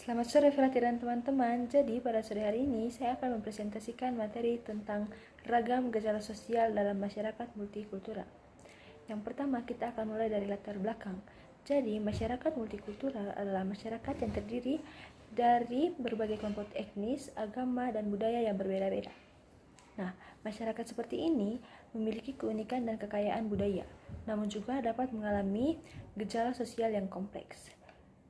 Selamat sore Felati dan teman-teman. Jadi pada sore hari ini saya akan mempresentasikan materi tentang ragam gejala sosial dalam masyarakat multikultural. Yang pertama kita akan mulai dari latar belakang. Jadi masyarakat multikultural adalah masyarakat yang terdiri dari berbagai kelompok etnis, agama, dan budaya yang berbeda-beda. Nah, masyarakat seperti ini memiliki keunikan dan kekayaan budaya, namun juga dapat mengalami gejala sosial yang kompleks.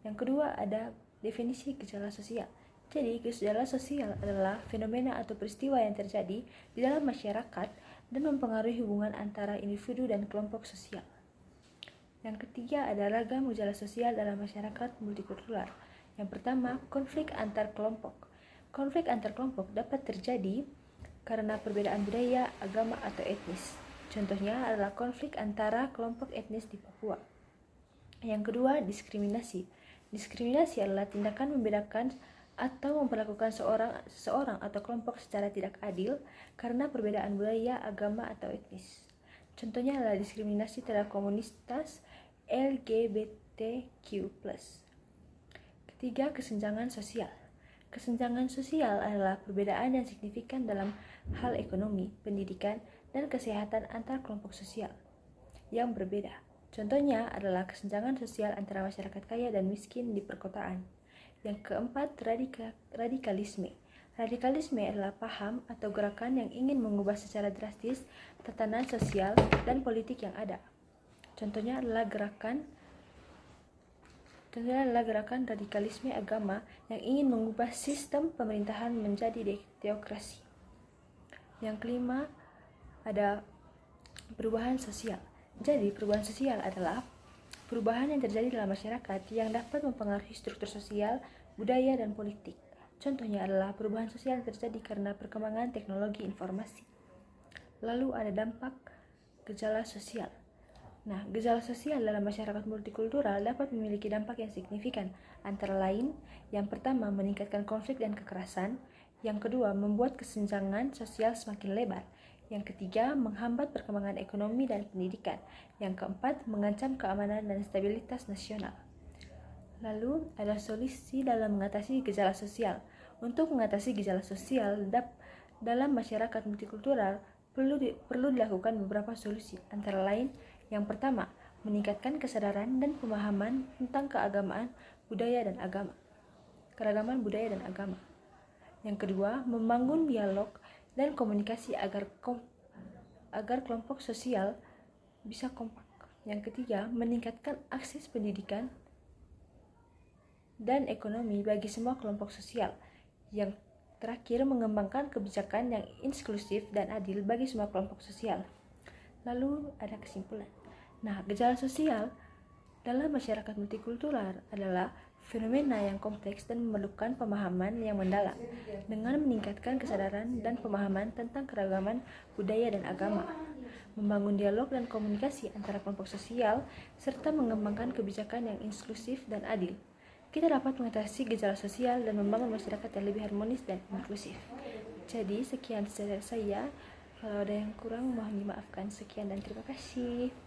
Yang kedua ada definisi gejala sosial. Jadi, gejala sosial adalah fenomena atau peristiwa yang terjadi di dalam masyarakat dan mempengaruhi hubungan antara individu dan kelompok sosial. Yang ketiga ada ragam gejala sosial dalam masyarakat multikultural. Yang pertama, konflik antar kelompok. Konflik antar kelompok dapat terjadi karena perbedaan budaya, agama, atau etnis. Contohnya adalah konflik antara kelompok etnis di Papua. Yang kedua, diskriminasi. Diskriminasi adalah tindakan membedakan atau memperlakukan seseorang atau kelompok secara tidak adil karena perbedaan budaya, agama, atau etnis. Contohnya adalah diskriminasi terhadap komunitas LGBTQ+. Ketiga, kesenjangan sosial. Kesenjangan sosial adalah perbedaan yang signifikan dalam hal ekonomi, pendidikan, dan kesehatan antar kelompok sosial yang berbeda. Contohnya adalah kesenjangan sosial antara masyarakat kaya dan miskin di perkotaan. Yang keempat, radikalisme. Radikalisme adalah paham atau gerakan yang ingin mengubah secara drastis tatanan sosial dan politik yang ada. Contohnya adalah gerakan radikalisme agama yang ingin mengubah sistem pemerintahan menjadi teokrasi. Yang kelima, ada perubahan sosial. Jadi, perubahan sosial adalah perubahan yang terjadi dalam masyarakat yang dapat mempengaruhi struktur sosial, budaya, dan politik. Contohnya adalah perubahan sosial yang terjadi karena perkembangan teknologi informasi. Lalu ada dampak gejala sosial. Nah, gejala sosial dalam masyarakat multikultural dapat memiliki dampak yang signifikan, antara lain, yang pertama meningkatkan konflik dan kekerasan, yang kedua membuat kesenjangan sosial semakin lebar, yang ketiga menghambat perkembangan ekonomi dan pendidikan, yang keempat mengancam keamanan dan stabilitas nasional. Lalu ada solusi dalam mengatasi gejala sosial. Untuk mengatasi gejala sosial dalam masyarakat multikultural perlu dilakukan beberapa solusi, antara lain yang pertama, meningkatkan kesadaran dan pemahaman tentang keragaman budaya dan agama. Yang kedua, membangun dialog dan komunikasi agar kelompok sosial bisa kompak. Yang ketiga, meningkatkan akses pendidikan dan ekonomi bagi semua kelompok sosial. Yang terakhir, mengembangkan kebijakan yang inklusif dan adil bagi semua kelompok sosial. Lalu ada kesimpulan. Nah, gejala sosial dalam masyarakat multikultural adalah fenomena yang kompleks dan memerlukan pemahaman yang mendalam dengan meningkatkan kesadaran dan pemahaman tentang keragaman budaya dan agama, membangun dialog dan komunikasi antara kelompok sosial, serta mengembangkan kebijakan yang inklusif dan adil. Kita dapat mengatasi gejala sosial dan membangun masyarakat yang lebih harmonis dan inklusif. Jadi, sekian dari saya. Kalau ada yang kurang mohon dimaafkan. Sekian dan terima kasih.